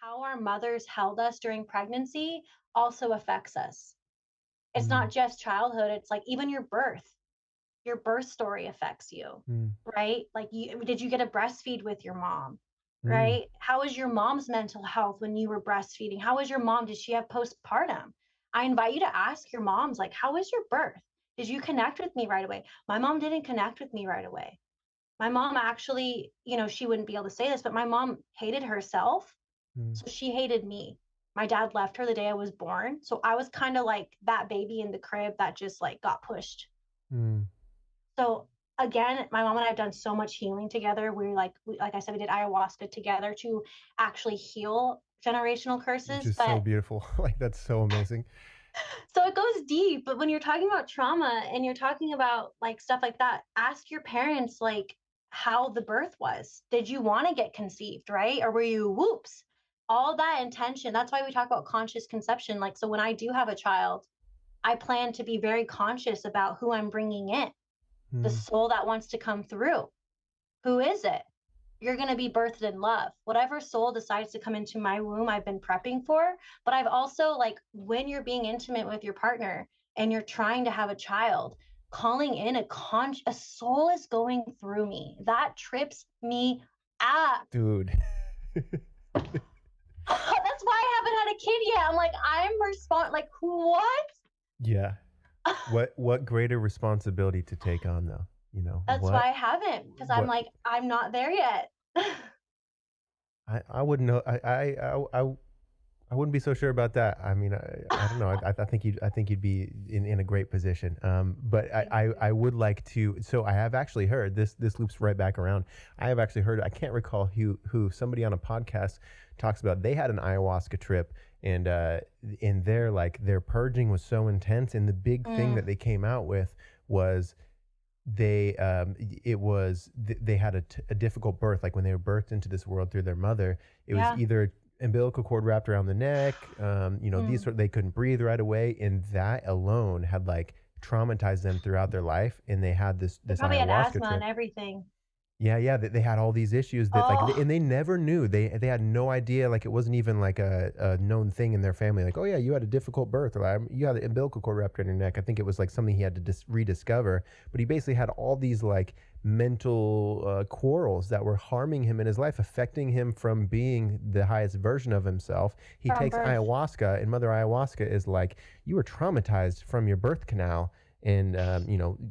how our mothers held us during pregnancy also affects us. It's not just childhood. It's like even your birth story affects you, Mm. right? Like did you get a breastfeed with your mom? Mm. Right? How was your mom's mental health when you were breastfeeding? How was your mom? Did she have postpartum? I invite you to ask your moms, like, how was your birth? Did you connect with me right away? My mom didn't connect with me right away. My mom actually, she wouldn't be able to say this, but my mom hated herself. Mm. So she hated me. My dad left her the day I was born. So I was kind of like that baby in the crib that just like got pushed. Mm. So again, my mom and I have done so much healing together. Like I said, we did ayahuasca together to actually heal generational Which curses. is so But beautiful. Like that's so amazing. so it goes deep. But when you're talking about trauma and you're talking about like stuff like that, ask your parents like how the birth was. Did you want to get conceived, right? Or were you whoops? All that intention. That's why we talk about conscious conception. Like, so when I do have a child, I plan to be very conscious about who I'm bringing in, the Mm. soul that wants to come through. Who is it? You're going to be birthed in love. Whatever soul decides to come into my womb, I've been prepping for. But I've also, like, when you're being intimate with your partner and you're trying to have a child, calling in a soul is going through me. That trips me up. Dude. That's why I haven't had a kid yet. I'm like, like, what? Yeah. What greater responsibility to take on though? You know, That's what why I haven't, because I'm what like, I'm not there yet. I wouldn't know. I wouldn't be so sure about that. I mean, I don't know. I think you'd be in a great position. But I would like to. So I have actually heard this. This loops right back around. I have actually heard. I can't recall who somebody on a podcast talks about. They had an ayahuasca trip, and in their purging was so intense, and the big thing that they came out with was they they had a difficult birth. Like when they were birthed into this world through their mother, it was Yeah. either umbilical cord wrapped around the neck, these they couldn't breathe right away, and that alone had like traumatized them throughout their life, and they had They this probably had ayahuasca asthma and trip. everything. Yeah, they had all these issues that Oh, and they never knew. They had no idea. Like it wasn't even like a known thing in their family. Like, oh yeah, you had a difficult birth, or like, you had the umbilical cord wrapped around your neck. I think it was like something he had to rediscover. But he basically had all these like mental quarrels that were harming him in his life, affecting him from being the highest version of himself. He from takes birth. ayahuasca, and Mother Ayahuasca is like, you were traumatized from your birth canal, and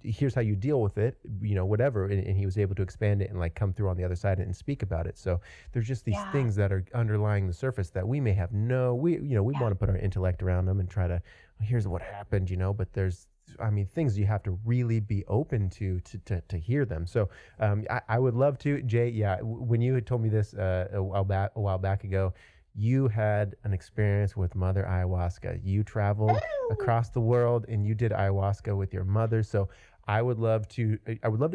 here's how you deal with it, whatever. And he was able to expand it and like come through on the other side and speak about it. So there's just these Yeah. things that are underlying the surface that we may have we Yeah. want to put our intellect around them and try to, here's what happened, but there's, I mean, things you have to really be open to hear them. So I would love to, Jay. Yeah, when you had told me this a while back ago, you had an experience with Mother Ayahuasca. You traveled across the world and you did ayahuasca with your mother. So I would love to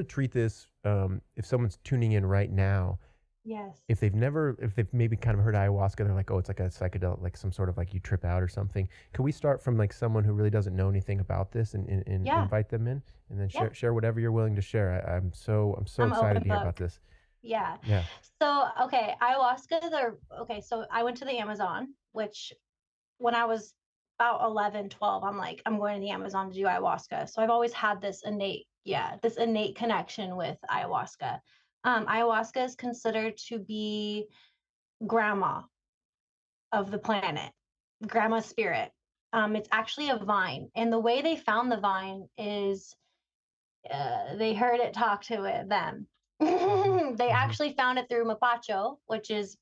treat this, if someone's tuning in right now, Yes. if they've maybe kind of heard ayahuasca, they're like, oh, it's like a psychedelic, like some sort of like you trip out or something. Can we start from like someone who really doesn't know anything about this and Yeah. invite them in, and then Yeah. share whatever you're willing to share? I'm so I'm excited open to hear about book. this. Yeah. Yeah. So, okay, ayahuasca, so I went to the Amazon, which when I was about 11, 12, I'm like, I'm going to the Amazon to do ayahuasca. So I've always had this innate connection with ayahuasca. Ayahuasca is considered to be grandma of the planet, grandma spirit. It's actually a vine. And the way they found the vine is they heard it talk to them. They actually found it through mapacho, which is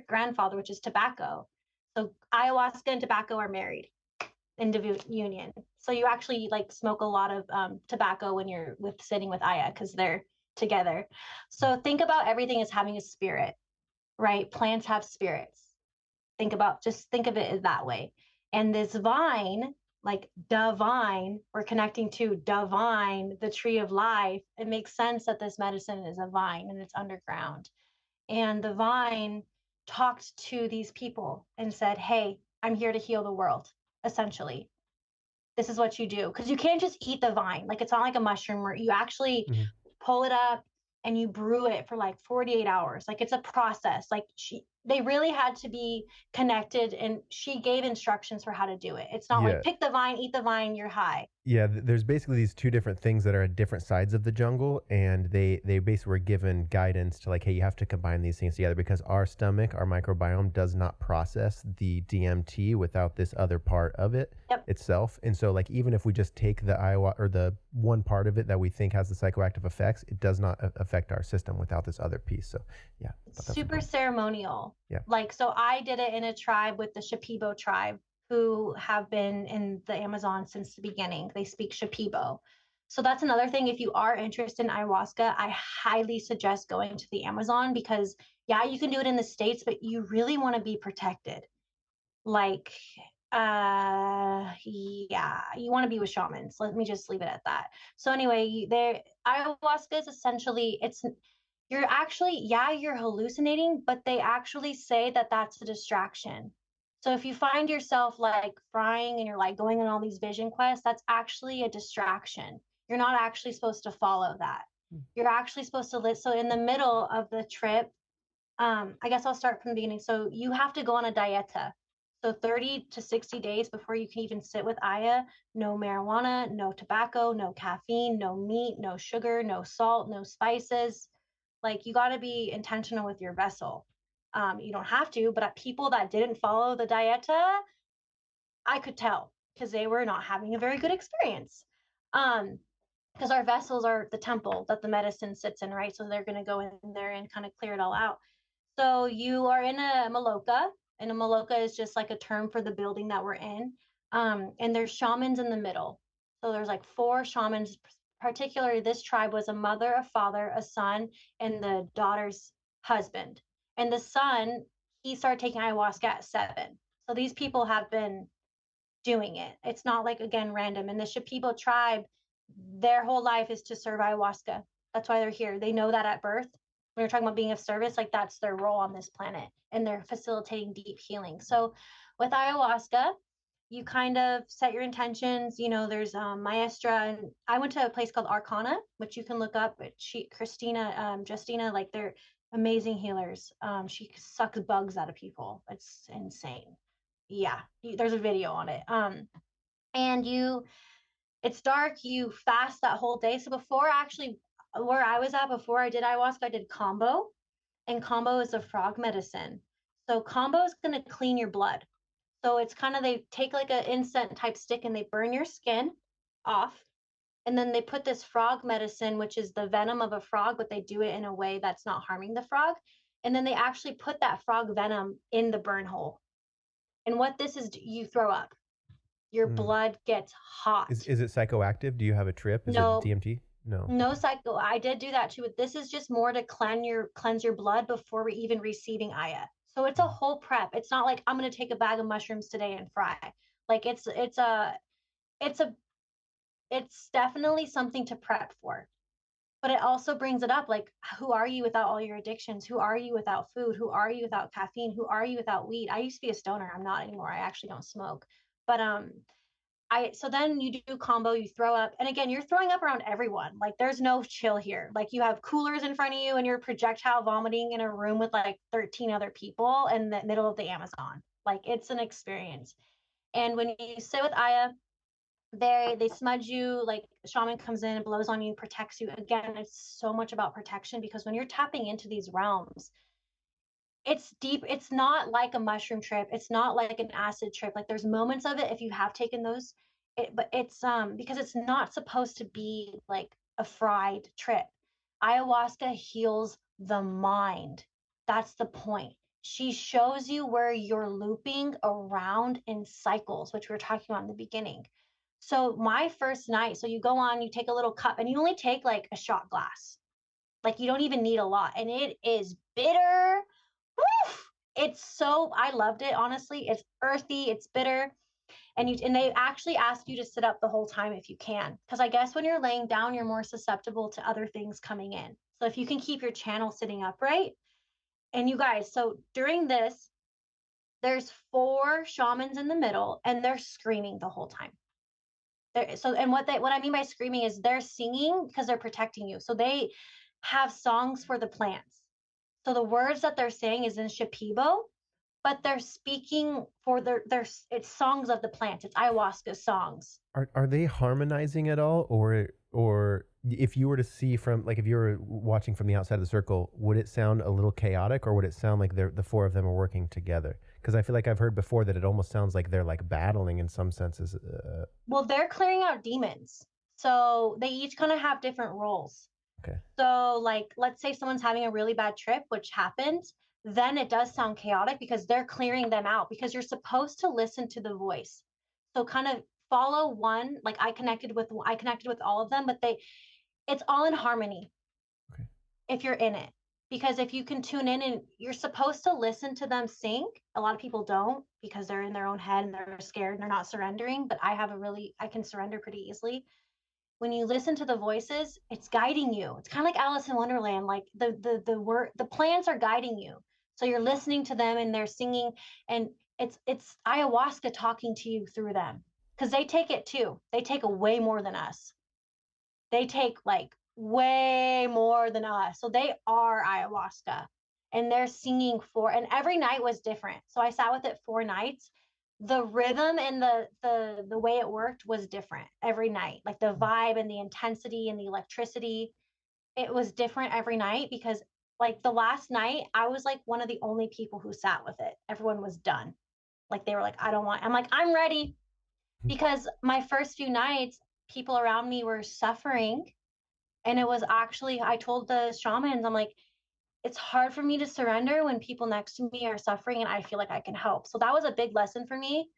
grandfather, which is tobacco. So ayahuasca and tobacco are married in union. So you actually like smoke a lot of tobacco when you're sitting with Aya because they're together. So think about everything as having a spirit, right? Plants have spirits. Just think of it as that way. And this vine, like divine, we're connecting to divine, the tree of life. It makes sense that this medicine is a vine and it's underground. And the vine talked to these people and said, hey, I'm here to heal the world, essentially. This is what you do. Because you can't just eat the vine. Like, it's not like a mushroom where you actually pull it up and you brew it for like 48 hours. Like, it's a process. Like, they really had to be connected, and she gave instructions for how to do it. It's not like pick the vine, eat the vine, you're high. Yeah, there's basically these two different things that are at different sides of the jungle, and they basically were given guidance to like, hey, you have to combine these things together because our stomach, our microbiome does not process the DMT without this other part of it itself. And so like, even if we just take the ayahuasca or the one part of it that we think has the psychoactive effects, it does not affect our system without this other piece. So yeah. Super ceremonial. Yeah. Like, so I did it in a tribe with the Shipibo tribe, who have been in the Amazon since the beginning. They speak Shipibo. So that's another thing. If you are interested in ayahuasca, I highly suggest going to the Amazon because, yeah, you can do it in the States, but you really want to be protected. Like, yeah, you want to be with shamans. Let me just leave it at that. So anyway, ayahuasca is essentially, you're actually, you're hallucinating, but they actually say that that's a distraction. So if you find yourself like frying and you're like going on all these vision quests, that's actually a distraction. You're not actually supposed to follow that. You're actually supposed to live. So in the middle of the trip, I guess I'll start from the beginning. So you have to go on a dieta. So 30 to 60 days before you can even sit with Aya, no marijuana, no tobacco, no caffeine, no meat, no sugar, no salt, no spices. Like, you got to be intentional with your vessel. You don't have to, but people that didn't follow the dieta, I could tell because they were not having a very good experience. Because our vessels are the temple that the medicine sits in, right? So they're going to go in there and kind of clear it all out. So you are in a maloka, and a maloka is just like a term for the building that we're in. And there's shamans in the middle. So there's like 4 shamans. Particularly, this tribe was a mother, a father, a son, and the daughter's husband. And the son, he started taking ayahuasca at 7. So these people have been doing it. It's not like, again, random. And the Shipibo tribe, their whole life is to serve ayahuasca. That's why they're here. They know that at birth. When you're talking about being of service, like that's their role on this planet, and they're facilitating deep healing. So with ayahuasca, you kind of set your intentions. You know, there's maestra, and I went to a place called Arcana, which you can look up. Justina, like, they're amazing healers. She sucks bugs out of people. It's insane. Yeah, there's a video on it. And it's dark. You fast that whole day. So before, actually, where I was at before I did ayahuasca, I did combo, and combo is a frog medicine. So combo is going to clean your blood. So it's kind of, they take like an incense type stick and they burn your skin off. And then they put this frog medicine, which is the venom of a frog, but they do it in a way that's not harming the frog. And then they actually put that frog venom in the burn hole. And what this is, you throw up. Your blood gets hot. Is it psychoactive? Do you have a trip? Is No. it DMT? No. No psycho. I did do that too, but this is just more to cleanse your blood before we're even receiving Aya. So it's a whole prep. It's not like I'm going to take a bag of mushrooms today and fry. Like, it's definitely something to prep for. But it also brings it up, like, who are you without all your addictions? Who are you without food? Who are you without caffeine? Who are you without weed? I used to be a stoner. I'm not anymore. I actually don't smoke. But so then you do combo, you throw up. And again, you're throwing up around everyone. Like, there's no chill here. Like, you have coolers in front of you and you're projectile vomiting in a room with like 13 other people in the middle of the Amazon. Like, it's an experience. And when you sit with Aya, they smudge you, like, the shaman comes in and blows on you, protects you. Again, it's so much about protection, because when you're tapping into these realms, it's deep. It's not like a mushroom trip. It's not like an acid trip. Like, there's moments of it if you have taken those, but it's because it's not supposed to be like a fried trip. Ayahuasca heals the mind. That's the point. She shows you where you're looping around in cycles, which we were talking about in the beginning. So my first night, so you go on, you take a little cup, and you only take like a shot glass. Like, you don't even need a lot, and it is bitter. Woof! I loved it, honestly. It's earthy, it's bitter. And they actually ask you to sit up the whole time if you can. Because I guess when you're laying down, you're more susceptible to other things coming in. So if you can keep your channel sitting upright. And you guys, so during this, there's 4 shamans in the middle, and they're screaming the whole time. What I mean by screaming is they're singing because they're protecting you. So they have songs for the plants. So the words that they're saying is in Shipibo, but they're speaking for their it's songs of the plant. It's ayahuasca songs. Are they harmonizing at all, or if you were to see from, like, if you were watching from the outside of the circle, would it sound a little chaotic, or would it sound like the four of them are working together? Because I feel like I've heard before that it almost sounds like they're like battling in some senses. Well, they're clearing out demons. So they each kind of have different roles. Okay. So, like, let's say someone's having a really bad trip, which happens, then it does sound chaotic because they're clearing them out, because you're supposed to listen to the voice. So kind of follow one, like I connected with all of them, but it's all in harmony. Okay. If you're in it. Because if you can tune in and you're supposed to listen to them sing, a lot of people don't because they're in their own head and they're scared and they're not surrendering. But I can surrender pretty easily. When you listen to the voices, it's guiding you. It's kind of like Alice in Wonderland. Like the plants are guiding you. So you're listening to them and they're singing, and it's ayahuasca talking to you through them, because they take it too. They take way more than us. They take like way more than us. So they are ayahuasca, and they're singing and every night was different. So I sat with it 4 nights. The rhythm and the way it worked was different every night. Like the vibe and the intensity and the electricity, it was different every night, because like the last night I was like one of the only people who sat with it. Everyone was done. Like they were like, I'm like, I'm ready. Because my first few nights, people around me were suffering. And it was actually, I told the shamans, I'm like, it's hard for me to surrender when people next to me are suffering and I feel like I can help. So that was a big lesson for me,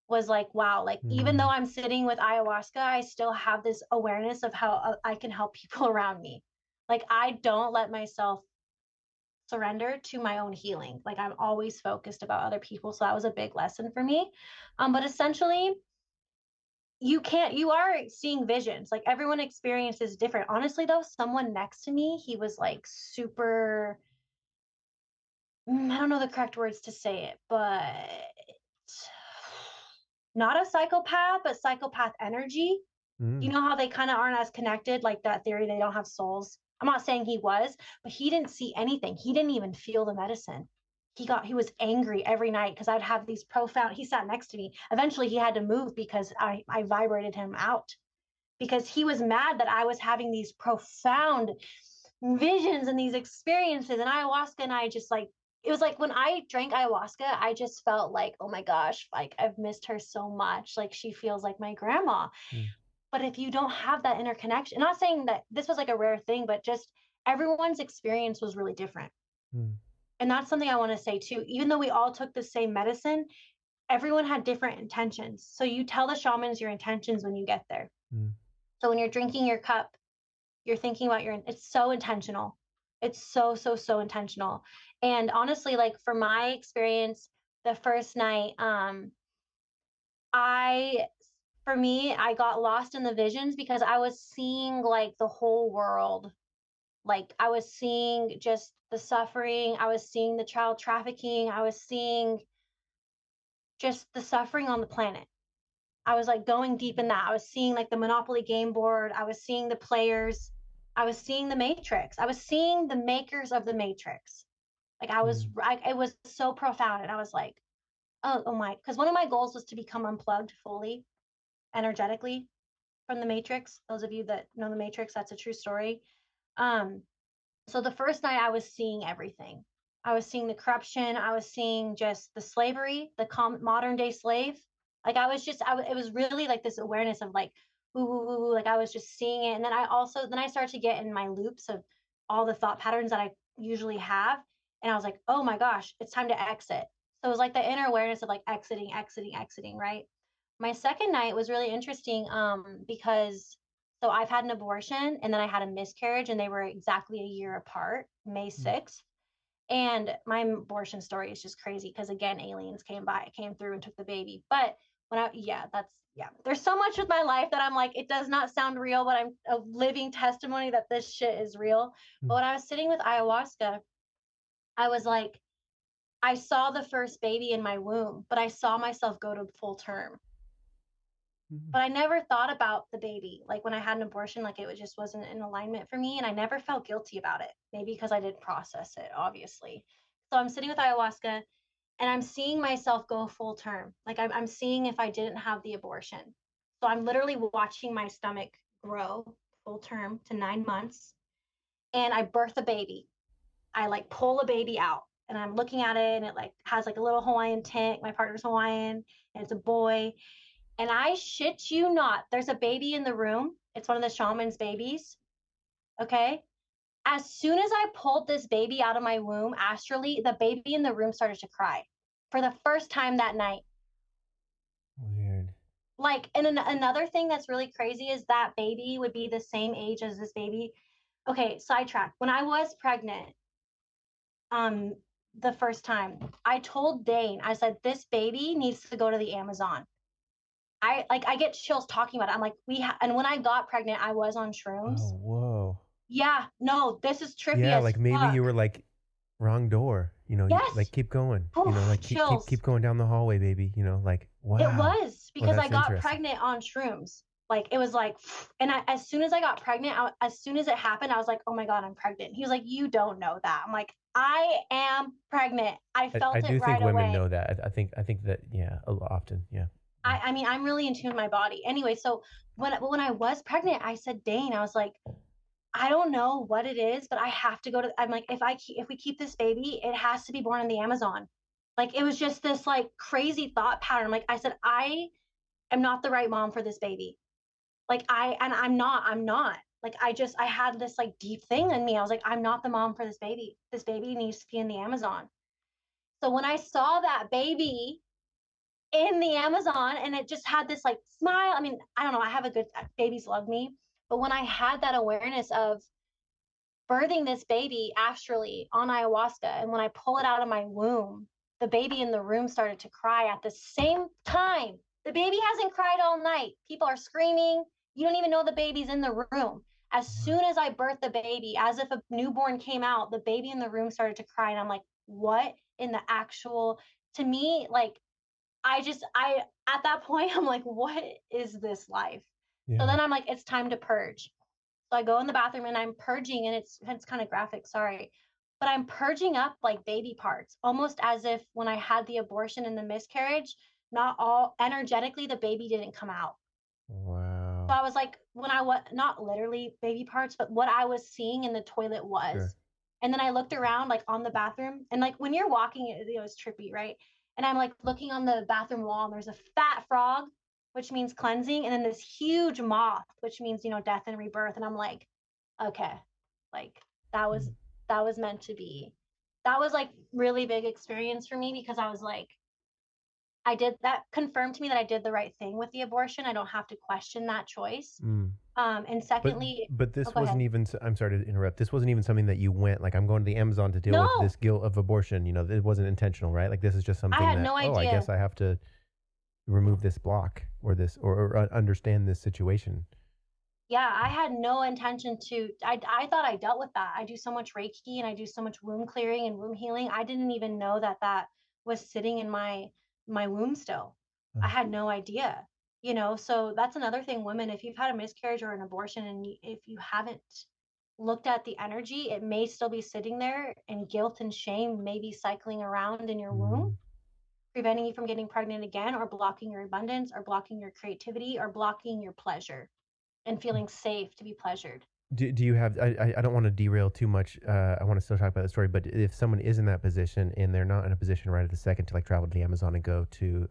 was like, wow, like even though I'm sitting with ayahuasca, I still have this awareness of how I can help people around me. Like I don't let myself surrender to my own healing. Like I'm always focused about other people. So that was a big lesson for me. But essentially, you are seeing visions. Like everyone experiences different. Honestly though, someone next to me, he was like super, I don't know the correct words to say it, but not a psychopath, but psychopath energy. You know how they kind of aren't as connected, like that theory, they don't have souls. I'm not saying he was, but he didn't see anything. He didn't even feel the medicine. He was angry every night because I'd have these profound, he sat next to me. Eventually he had to move because I vibrated him out, because he was mad that I was having these profound visions and these experiences, and ayahuasca, and I just like, it was like when I drank ayahuasca, I just felt like, oh my gosh, like I've missed her so much. Like she feels like my grandma. But if you don't have that interconnection, not saying that this was like a rare thing, but just everyone's experience was really different. And that's something I want to say too. Even though we all took the same medicine, everyone had different intentions. So you tell the shamans your intentions when you get there. So when you're drinking your cup, you're thinking about it's so intentional. It's so, so, so intentional. And honestly, like for my experience, the first night, I got lost in the visions because I was seeing like the whole world. Like I was seeing just the suffering. I was seeing the child trafficking. I was seeing just the suffering on the planet. I was like going deep in that. I was seeing like the Monopoly game board. I was seeing the players. I was seeing the Matrix. I was seeing the makers of the Matrix. Like it was so profound. And I was like, oh my, because one of my goals was to become unplugged fully, energetically, from the Matrix. Those of you that know the Matrix, that's a true story. So the first night I was seeing everything. I was seeing the corruption. I was seeing just the slavery, the modern day slave. Like it was really like this awareness of like, ooh, like I was just seeing it. And then I started to get in my loops of all the thought patterns that I usually have. And I was like, oh my gosh, it's time to exit. So it was like the inner awareness of like exiting, right? My second night was really interesting because so I've had an abortion and then I had a miscarriage, and they were exactly a year apart, May 6th. And my abortion story is just crazy because again, aliens came through and took the baby. But there's so much with my life that I'm like, it does not sound real, but I'm a living testimony that this shit is real. But when I was sitting with ayahuasca, I was like, I saw the first baby in my womb, but I saw myself go to full term. Mhm. But I never thought about the baby. Like when I had an abortion, like just wasn't in alignment for me. And I never felt guilty about it. Maybe because I didn't process it, obviously. So I'm sitting with ayahuasca and I'm seeing myself go full term. Like I'm seeing if I didn't have the abortion. So I'm literally watching my stomach grow full term to 9 months. And I birth a baby. I like pull a baby out and I'm looking at it and it like has like a little Hawaiian tint. My partner's Hawaiian and it's a boy. And I shit you not, there's a baby in the room. It's one of the shaman's babies. Okay. As soon as I pulled this baby out of my womb astrally, the baby in the room started to cry for the first time that night. Weird. Like, and another thing that's really crazy is that baby would be the same age as this baby. Okay, sidetrack. When I was pregnant, um, the first time, I told Dane, I said, this baby needs to go to the Amazon. I get chills talking about it. I'm like, and when I got pregnant, I was on shrooms. Oh, whoa. Yeah, no, this is trippy Yeah, as like maybe you fuck. were like wrong door. Yes. Like keep going. Oof, Like chills. keep going down the hallway, baby. Like It wow. was Well, because I that's got interesting. pregnant on shrooms. Like it was like, and as soon as I got pregnant, as soon as it happened, I was like, oh my God, I'm pregnant. He was like, you don't know that. I'm like, I am pregnant. I I felt it do think right women away. know that. I think that yeah, often yeah. Yeah. I mean, I'm really in tune with my body. Anyway, so when I was pregnant, I said, Dane, I was like, I don't know what it is, but I have to go to. I'm like, if we keep this baby, it has to be born in the Amazon. Like it was just this like crazy thought pattern. Like I said, I am not the right mom for this baby. Like I'm not. Like I had this like deep thing in me. I was like, I'm not the mom for this baby. This baby needs to be in the Amazon. So when I saw that baby in the Amazon and it just had this like smile. I mean, I don't know. I have a good babies love me. But when I had that awareness of birthing this baby astrally on ayahuasca, and when I pull it out of my womb, the baby in the room started to cry at the same time. The baby hasn't cried all night. People are screaming. You don't even know the baby's in the room. As soon as I birthed the baby, as if a newborn came out, the baby in the room started to cry. And I'm like, what in the actual, to me, like, at that point, I'm like, what is this life? So Yeah. then I'm like, it's time to purge. So I go in the bathroom and I'm purging, and it's kind of graphic, sorry. But I'm purging up like baby parts, almost as if when I had the abortion and the miscarriage, not all energetically the baby didn't come out. So Wow. I was like, when I was not literally baby parts, but what I was seeing in the toilet Sure. was. And then I looked around like on the bathroom, and like when you're walking, it's trippy, right? And I'm like looking on the bathroom wall, and there's a fat frog, which means cleansing, and then this huge moth, which means death and rebirth. And I'm like, okay, like that was Mm. that was meant to be. That was like really big experience for me because I was like, I did that confirmed to me that I did the right thing with the abortion. I don't have to question that choice. Mm. And But secondly, oh, this go wasn't ahead. even. I'm sorry to interrupt. This wasn't even something that you went like I'm going to the Amazon to deal with this No, guilt of abortion. It wasn't intentional, right? Like this is just I something had that no I idea. guess I have to remove this block or this or understand this situation. Yeah, I had no intention to. I thought I dealt with that. I do so much Reiki and I do so much womb clearing and womb healing. I didn't even know that that was sitting in my womb still. I Oh. had no idea. So that's another thing, women, if you've had a miscarriage or an abortion and if you haven't looked at the energy, it may still be sitting there and guilt and shame may be cycling around in your womb, Mm. preventing you from getting pregnant again or blocking your abundance or blocking your creativity or blocking your pleasure and feeling safe to be pleasured. Do you have I don't want to derail too much. I want to still talk about the story, but if someone is in that position and they're not in a position right at the second to like travel to the Amazon and go to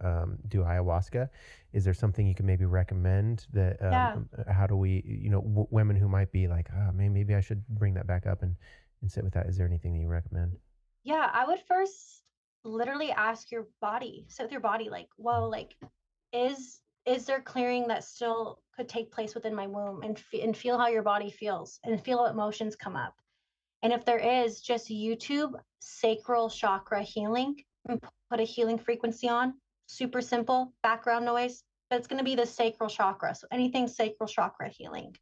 do ayahuasca, is there something you can maybe recommend that Yeah. how do we women who might be like, oh man, maybe I should bring that back up and sit with that. Is there anything that you recommend? Yeah. I would first literally ask your body, sit with your body, like, well, like, is there clearing that still could take place within my womb and feel how your body feels and feel what emotions come up. And if there is, just YouTube sacral chakra healing and put a healing frequency on. Super simple background noise, but it's going to be the sacral chakra. So anything sacral chakra healing.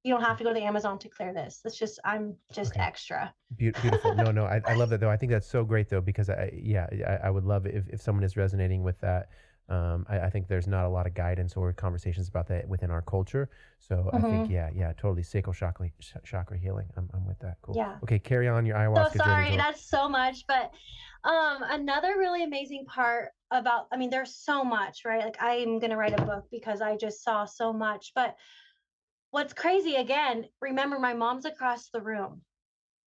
You don't have to go to the Amazon to clear this. I'm just Okay. extra. Beautiful. No, no, I love that though. I think that's so great though because I would love if someone is resonating with that. I think there's not a lot of guidance or conversations about that within our culture. So I think, totally sacral chakra healing. I'm with that. Cool. Yeah. Okay, carry on your So ayahuasca journey. sorry, that's so much. But another really amazing part about, I mean, there's so much, right? Like I'm going to write a book because I just saw so much. But what's crazy, again, remember my mom's across the room.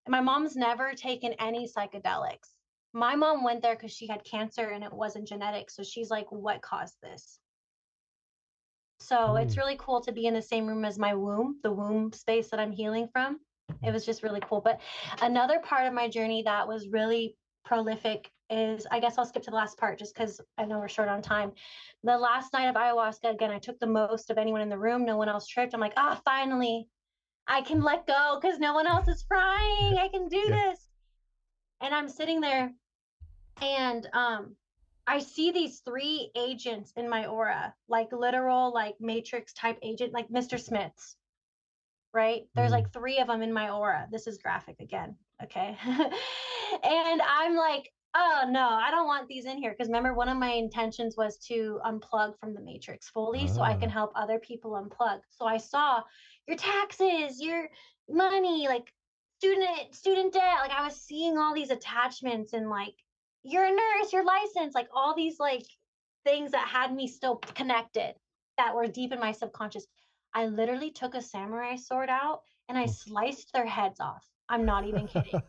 My mom's never taken any psychedelics. My mom went there because she had cancer and it wasn't genetic. So she's like, what caused this? So it's really cool to be in the same room as my womb, the womb space that I'm healing from. It was just really cool. But another part of my journey that was really prolific is, I guess I'll skip to the last part just because I know we're short on time. The last night of ayahuasca, again, I took the most of anyone in the room. No one else tripped. I'm like, finally, I can let go because no one else is crying. I can do this. And I'm sitting there and I see these 3 agents in my aura, like literal, like Matrix type agent, like Mr. Smiths, right? There's like 3 of them in my aura. This is graphic again. Okay. And I'm like, oh no, I don't want these in here. Because remember, one of my intentions was to unplug from the Matrix fully so I can help other people unplug. So I saw your taxes, your money, like student debt. Like I was seeing all these attachments and like, you're a nurse, your license, like all these like things that had me still connected that were deep in my subconscious. I literally took a samurai sword out and I sliced their heads off. I'm not even kidding.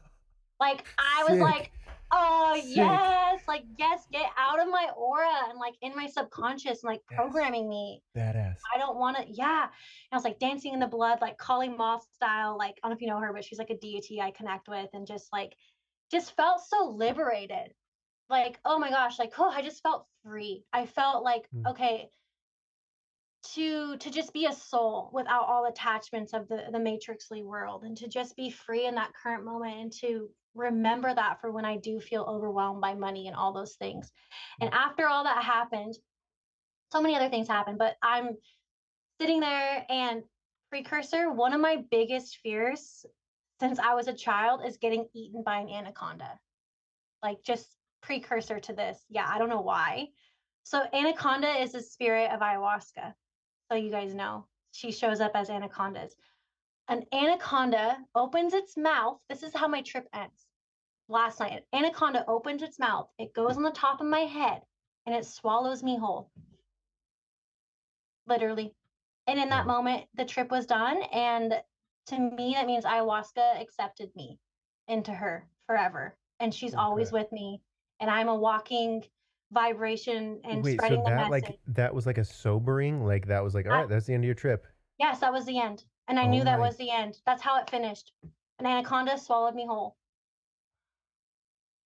Like I was like, oh yes, like yes, get out of my aura and like in my subconscious and like programming me. Badass. I don't want to, yeah. And I was like dancing in the blood, like Kali Moth style. Like I don't know if you know her, but she's like a deity I connect with, and just felt so liberated. Like, oh my gosh, like, I just felt free. I felt like, okay, to just be a soul without all attachments of the matrixly world, and to just be free in that current moment, and to remember that for when I do feel overwhelmed by money and all those things. And after all that happened, so many other things happened, but I'm sitting there, and precursor, one of my biggest fears since I was a child is getting eaten by an anaconda. Like just precursor to this. Yeah, I don't know why. So anaconda is the spirit of ayahuasca. So you guys know, she shows up as anacondas. An anaconda opens its mouth. This is how my trip ends. Last night, an anaconda opens its mouth. It goes on the top of my head and it swallows me whole. Literally. And in that moment, the trip was done. And to me, that means ayahuasca accepted me into her forever. And she's always with me. And I'm a walking vibration and spreading the message. Like that was like a sobering, like that was like, all right, that's the end of your trip. Yes, that was the end. And I knew that was the end. That's how it finished. An anaconda swallowed me whole.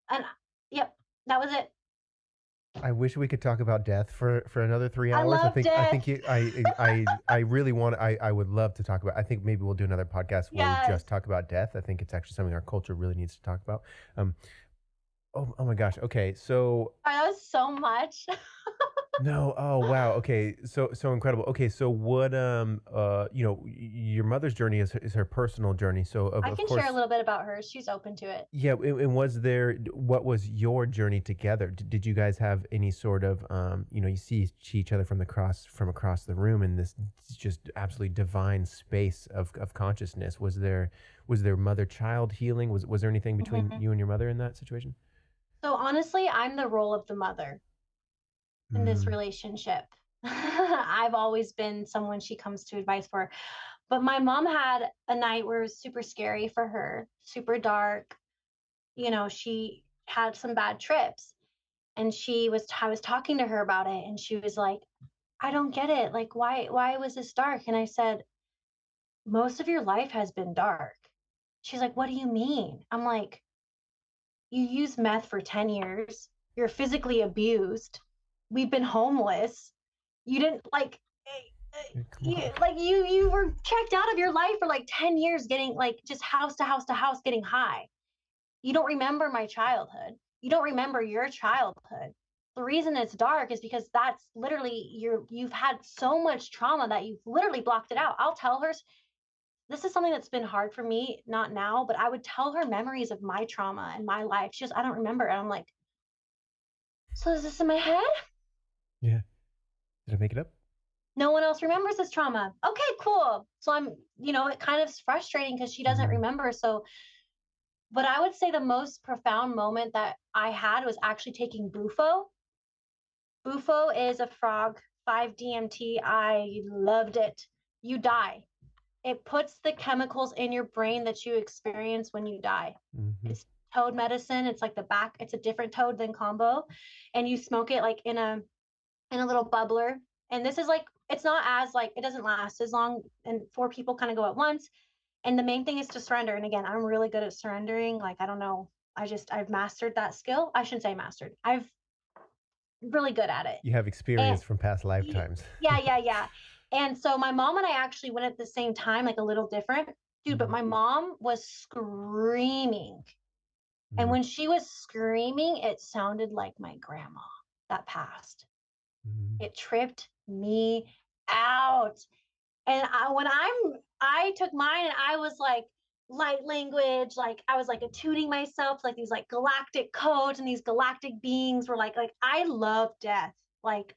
And yep, that was it. I wish we could talk about death for another 3 hours. I really want, I would love to talk about, I think maybe we'll do another podcast where we just talk about death. I think it's actually something our culture really needs to talk about. Oh my gosh. Okay. So that was so much. No. Oh, wow. Okay. So incredible. Okay. So what, your mother's journey is her personal journey. So I can share a little bit about hers. She's open to it. Yeah. And what was your journey together? Did you guys have any sort of, you see each other from across the room in this just absolutely divine space of consciousness? Was there mother-child healing? Was there anything between you and your mother in that situation? So honestly, I'm the role of the mother in this relationship. I've always been someone she comes to advice for. But my mom had a night where it was super scary for her, super dark. She had some bad trips. And I was talking to her about it, and she was like, I don't get it. Like, why was this dark? And I said, most of your life has been dark. She's like, what do you mean? I'm like, you used meth for 10 years. You're physically abused. We've been homeless. You didn't you were checked out of your life for like 10 years, getting like just house to house to house, getting high. You don't remember my childhood. You don't remember your childhood. The reason it's dark is because that's literally you've had so much trauma that you've literally blocked it out. I'll tell her, this is something that's been hard for me, not now, but I would tell her memories of my trauma and my life. She goes, I don't remember. And I'm like, so is this in my head? Yeah. Did I make it up? No one else remembers this trauma. Okay, cool. So I'm, it kind of is frustrating because she doesn't remember. So, but I would say the most profound moment that I had was actually taking Bufo. Bufo is a frog, 5-DMT. I loved it. You die. It puts the chemicals in your brain that you experience when you die. It's toad medicine. It's like it's a different toad than combo. And you smoke it like in a little bubbler. And this is like, it's not as like, it doesn't last as long. And 4 people kind of go at once. And the main thing is to surrender. And again, I'm really good at surrendering. Like, I don't know. I've mastered that skill. I shouldn't say mastered. I've really good at it. You have experience from past lifetimes. Yeah. And so my mom and I actually went at the same time, like a little different. Dude, but my mom was screaming. And when she was screaming, it sounded like my grandma that passed. It tripped me out. And I took mine and I was like, light language, like I was like attuning myself to like these like galactic codes, and these galactic beings were like I love death. Like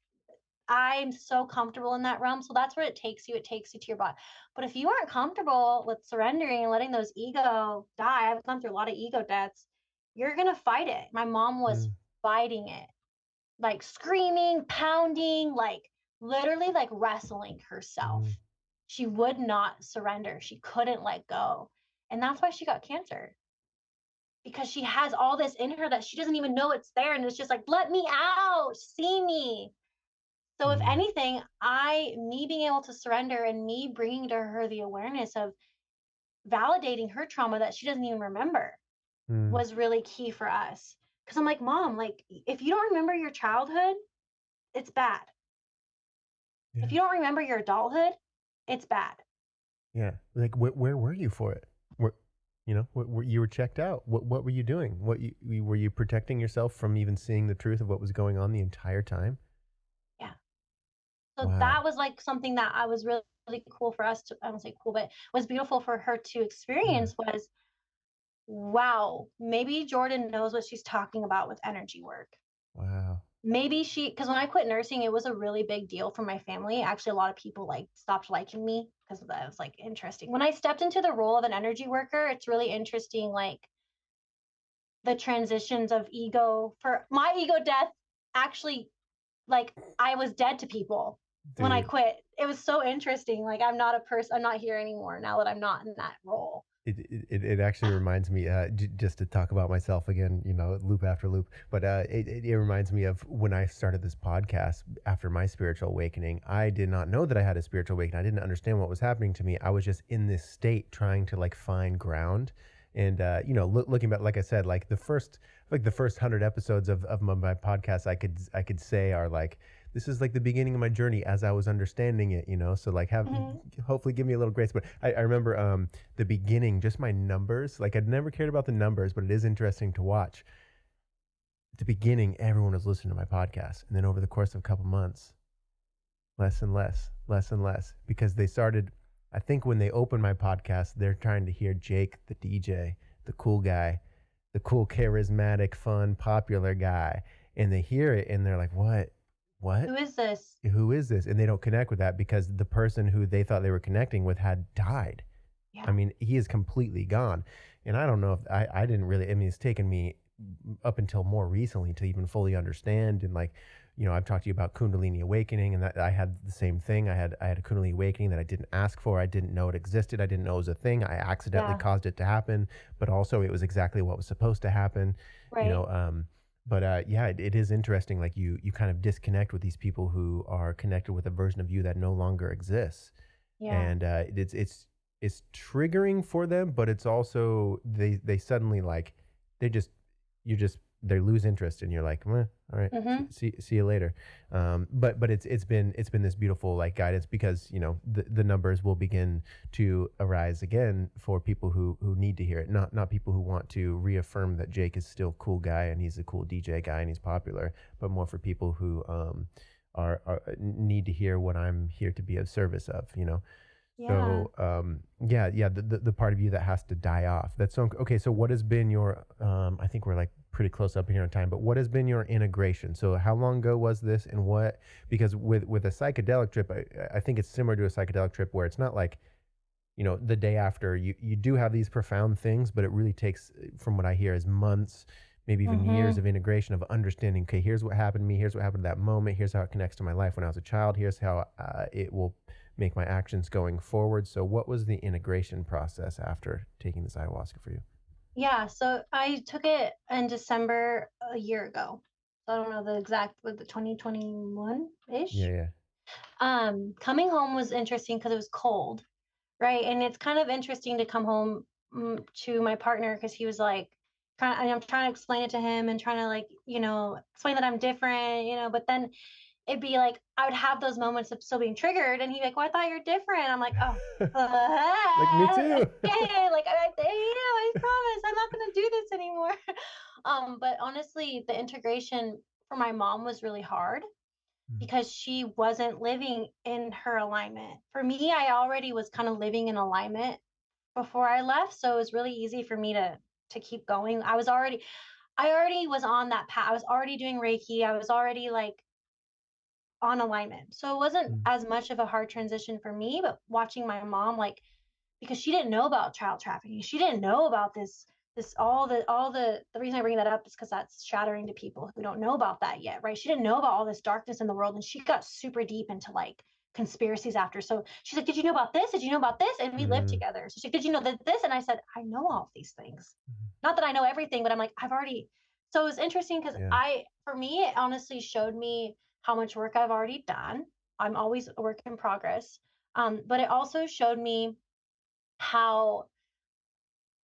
I'm so comfortable in that realm. So that's where it takes you. It takes you to your body. But if you aren't comfortable with surrendering and letting those ego die, I've gone through a lot of ego deaths, you're gonna fight it. My mom was fighting it, like screaming, pounding, like literally like wrestling herself. She would not surrender. She couldn't let go. And that's why she got cancer, because she has all this in her that she doesn't even know it's there. And it's just like, let me out, see me. So if anything, me being able to surrender and me bringing to her the awareness of validating her trauma that she doesn't even remember was really key for us. Because I'm like, Mom, like if you don't remember your childhood, it's bad. Yeah. If you don't remember your adulthood, it's bad. Yeah. Like where were you for it? You were checked out. What were you doing? Were you protecting yourself from even seeing the truth of what was going on the entire time? Yeah. So that was like something that I was really, really cool for us to, I don't say cool, but was beautiful for her to experience was, wow, maybe Jordan knows what she's talking about with energy work. Wow. Maybe because when I quit nursing, it was a really big deal for my family. Actually, a lot of people like stopped liking me because of that. It was like interesting. When I stepped into the role of an energy worker, it's really interesting, like the transitions of ego. For my ego death, actually, like I was dead to people. Dude. When I quit. It was so interesting. Like I'm not here anymore now that I'm not in that role. It actually reminds me, just to talk about myself again, loop after loop, but it reminds me of when I started this podcast after my spiritual awakening. I did not know that I had a spiritual awakening. I didn't understand what was happening to me. I was just in this state trying to like find ground. And, looking back, like I said, like the first 100 episodes of my podcast, I could say are like, this is like the beginning of my journey as I was understanding it, so like hopefully give me a little grace. But I remember the beginning, just my numbers, like I'd never cared about the numbers, but it is interesting to watch. At the beginning, everyone was listening to my podcast. And then over the course of a couple months, less and less, because they started, I think when they opened my podcast, they're trying to hear Jake, the DJ, the cool guy, the cool, charismatic, fun, popular guy. And they hear it and they're like, what? Who is this? And they don't connect with that because the person who they thought they were connecting with had died. Yeah. I mean, he is completely gone. And I don't know if I didn't really, it's taken me up until more recently to even fully understand. And like, I've talked to you about Kundalini awakening, and that I had the same thing. I had a Kundalini awakening that I didn't ask for. I didn't know it existed. I didn't know it was a thing. I accidentally caused it to happen, but also it was exactly what was supposed to happen. Right. But it is interesting. Like you kind of disconnect with these people who are connected with a version of you that no longer exists. Yeah. And it's triggering for them, but it's also they suddenly like they lose interest, and you're like, all right, see you later. But it's been this beautiful like guidance, because the numbers will begin to arise again for people who need to hear it, not people who want to reaffirm that Jake is still a cool guy and he's a cool DJ guy and he's popular, but more for people who are need to hear what I'm here to be of service of. Yeah. So the part of you that has to die off. That's so okay. So what has been your I think we're like pretty close up here in time, but what has been your integration? So how long ago was this, and what, because with a psychedelic trip, I think it's similar to a psychedelic trip where it's not like, the day after you do have these profound things, but it really takes, from what I hear, is months, maybe even years of integration, of understanding, okay, here's what happened to me, here's what happened at that moment, here's how it connects to my life when I was a child, here's how it will make my actions going forward. So what was the integration process after taking this ayahuasca for you? Yeah, so I took it in December a year ago. So I don't know the exact, with the 2021-ish. Yeah. Coming home was interesting because it was cold, right? And it's kind of interesting to come home to my partner because he was like, I'm trying to explain it to him and trying to like, explain that I'm different, but then it'd be like, I would have those moments of still being triggered and he'd be like, well, I thought you're different. I'm like, oh, Like me too. okay. Like, I promise I'm not going to do this anymore. But honestly, the integration for my mom was really hard because she wasn't living in her alignment. For me, I already was kind of living in alignment before I left. So it was really easy for me to keep going. I already was on that path. I was already doing Reiki. I was already like on alignment. So it wasn't as much of a hard transition for me, but watching my mom, like, because she didn't know about child trafficking. She didn't know about the reason I bring that up is because that's shattering to people who don't know about that yet, right? She didn't know about all this darkness in the world, and she got super deep into like conspiracies after. So she's like, did you know about this? Did you know about this? And we lived together. So she's like, did you know that this? And I said, I know all of these things. Not that I know everything, but I'm like, I've already. So it was interesting because for me, it honestly showed me how much work I've already done. I'm always a work in progress. But it also showed me how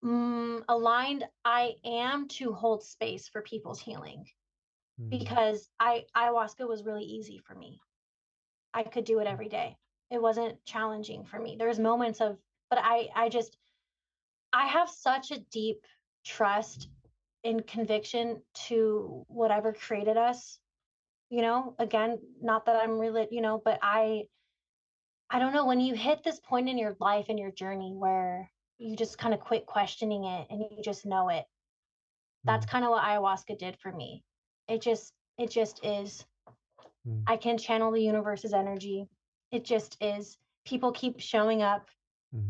aligned I am to hold space for people's healing, because ayahuasca was really easy for me. I could do it every day. It wasn't challenging for me. There's moments of, but I have such a deep trust and conviction to whatever created us. Again, not that I'm really, but I don't know, when you hit this point in your life and your journey where you just kind of quit questioning it and you just know it. That's kind of what ayahuasca did for me. It just is. I can channel the universe's energy. It just is. People keep showing up.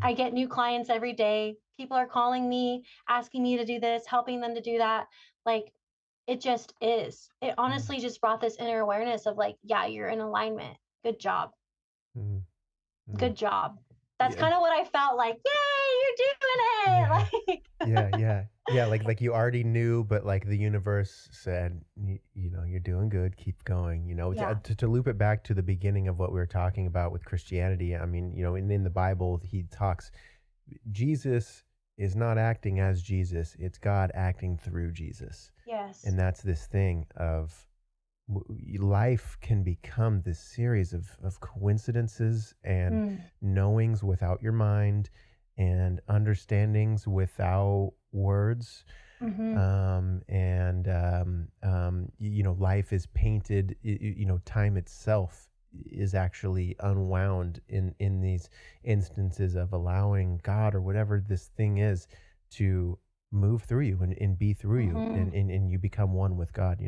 I get new clients every day. People are calling me, asking me to do this, helping them to do that. Like, it just is. It honestly just brought this inner awareness of like, yeah, you're in alignment. Good job. Good job. That's kind of what I felt like. Yay, you're doing it. Yeah. Like you already knew, but like the universe said, you're doing good. Keep going. To loop it back to the beginning of what we were talking about with Christianity. I mean, in the Bible, he talks. Jesus is not acting as Jesus. It's God acting through Jesus. Yes. And that's this thing of life can become this series of coincidences and knowings without your mind and understandings without words. Life is painted, time itself is actually unwound in these instances of allowing God or whatever this thing is to move through you and be through you, and you become one with God.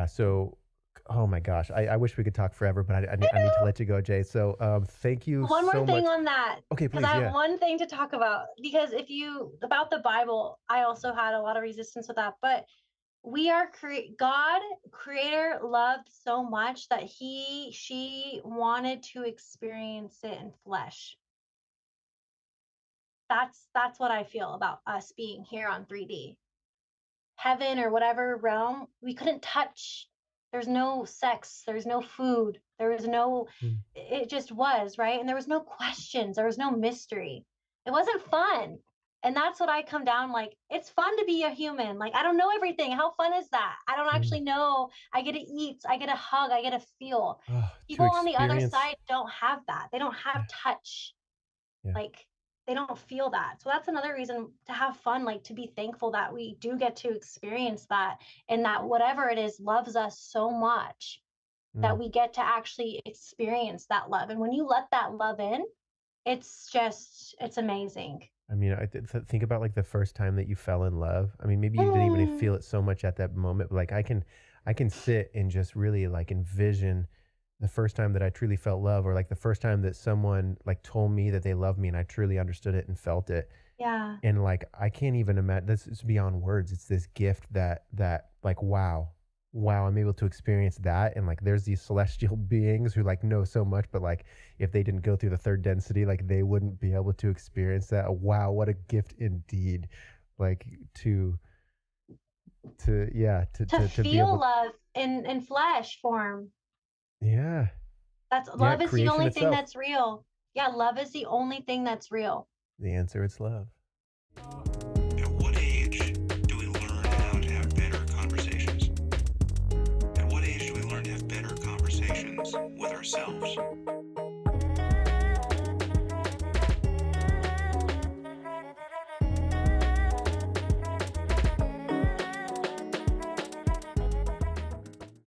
So, oh my gosh, I wish we could talk forever, but I need to let you go, Jay. So thank you one more so thing much. On that. Okay, please. Because I have one thing to talk about, because about the Bible, I also had a lot of resistance with that, but we are God, creator, loved so much that she wanted to experience it in flesh. That's what I feel about us being here on 3D. Heaven or whatever realm, we couldn't touch. There's no sex, there's no food, there was no, it just was, right? And there was no questions, there was no mystery. It wasn't fun. And that's what I come down like, it's fun to be a human. Like, I don't know everything. How fun is that? I don't actually know. I get to eat, I get a hug, I get to feel. People on the other side don't have that. They don't have touch. Like, they don't feel that. So that's another reason to have fun, like to be thankful that we do get to experience that, and that whatever it is loves us so much that we get to actually experience that love. And when you let that love in, it's amazing. I mean, think about like the first time that you fell in love. I mean, maybe you didn't even feel it so much at that moment, but like I can sit and just really like envision the first time that I truly felt love, or like the first time that someone like told me that they loved me and I truly understood it and felt it. Yeah. And like I can't even imagine, this is beyond words. It's this gift that like wow, I'm able to experience that. And like there's these celestial beings who like know so much, but like if they didn't go through the third density, like they wouldn't be able to experience that. Wow, what a gift indeed. Like to yeah, To to be feel able, love in flesh form. yeah. That's Yeah, love is the creation only thing itself. that's real. Yeah, love is the only thing that's real. The answer is love. At what age do we learn how to have better conversations? At what age do we learn to have better conversations with ourselves?